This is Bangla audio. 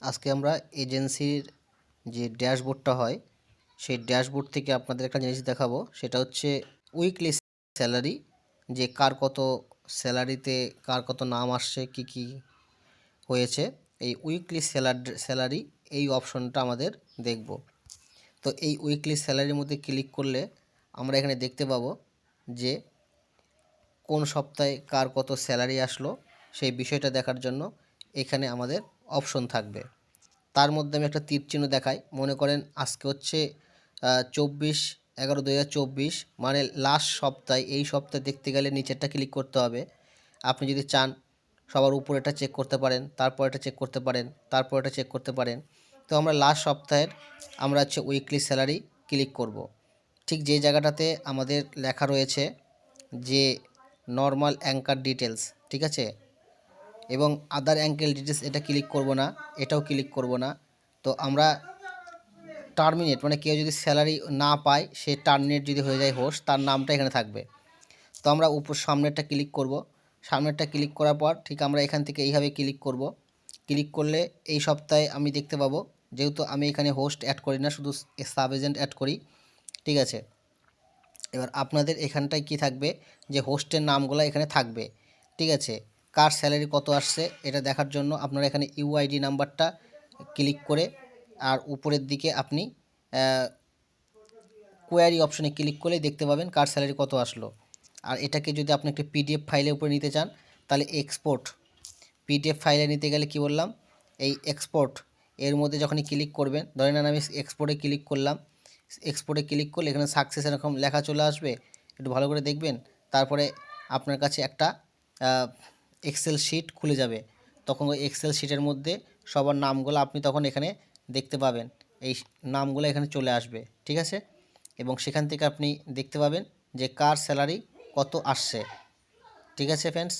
আজকে আমরা এজেন্সির যে ড্যাশবোর্ডটা হয় সেই ড্যাশবোর্ড থেকে আপনাদের একটা জিনিস দেখাবো, সেটা হচ্ছে উইকলি স্যালারি, যে কার কত স্যালারিতে কার কত নাম আসছে, কি কি হয়েছে। এই উইকলি স্যালারি এই অপশনটা আমাদের দেখব। তো এই উইকলি স্যালারির মধ্যে ক্লিক করলে আমরা এখানে দেখতে পাবো যে কোন সপ্তাহে কার কত স্যালারি আসলো সেই বিষয়টা দেখার জন্য এখানে আমাদের অপশন থাকবে। তার মধ্যে আমি একটা তীর চিহ্ন দেখাই। মনে করেন আজকে হচ্ছে 24/11/2024, মানে লাস্ট সপ্তাহে। এই সপ্তাহে দেখতে গেলে নিচেরটা ক্লিক করতে হবে। আপনি যদি চান সবার উপরেটা চেক করতে পারেন, তারপরেটা চেক করতে পারেন, তারপরেটা চেক করতে পারেন। তো আমরা লাস্ট সপ্তাহের আমরা হচ্ছে উইকলি স্যালারি ক্লিক করব। ঠিক যে জায়গাটাতে আমাদের লেখা রয়েছে যে নর্মাল অ্যাঙ্কার ডিটেলস, ঠিক আছে, এবং আদার অ্যাঙ্কেল ডিটেলস, এটা ক্লিক করব না, এটাও ক্লিক করব না। তো আমরা টার্মিনেট, মানে কেউ যদি স্যালারি না পায়, সে টার্মিনেট যদি হয়ে যায় হোস্ট, তার নামটা এখানে থাকবে। তো আমরা উপর সামনেরটা ক্লিক করব। সামনেরটা ক্লিক করার পর ঠিক আমরা এখান থেকে এইভাবে ক্লিক করব। ক্লিক করলে এই সপ্তাহে আমি দেখতে পাবো, যেহেতু আমি এখানে হোস্ট অ্যাড করি না, শুধু সাব এজেন্ট অ্যাড করি, ঠিক আছে। এবার আপনাদের এখানটায় কি থাকবে, যে হোস্টের নামগুলো এখানে থাকবে, ঠিক আছে। কার স্যালারি কত আসছে এটা দেখার জন্য আপনারা এখানে ইউআইডি নাম্বারটা ক্লিক করে আর উপরের দিকে আপনি কোয়ারি অপশনে ক্লিক করলে দেখতে পাবেন কার স্যালারি কত আসলো। আর এটাকে যদি আপনি একটা পিডিএফ ফাইলের উপরে নিতে চান, তাহলে এক্সপোর্ট, পিডিএফ ফাইলে নিতে গেলে কি বললাম, এই এক্সপোর্ট এর মধ্যে যখনই ক্লিক করবেন, ধরে নেন আমি এক্সপোর্টে ক্লিক করলাম। এক্সপোর্টে ক্লিক করলে এখানে সাকসেস এরকম লেখা চলে আসবে, একটু ভালো করে দেখবেন। তারপরে আপনার কাছে একটা এক্সেল শিট খুলে যাবে। তখন ওই এক্সেল শিটের মধ্যে সবার নামগুলো আপনি তখন এখানে দেখতে পাবেন, এই নামগুলো এখানে চলে আসবে, ঠিক আছে। এবং সেখান থেকে আপনি দেখতে পাবেন যে কার স্যালারি কত আসছে, ঠিক আছে ফ্রেন্ডস।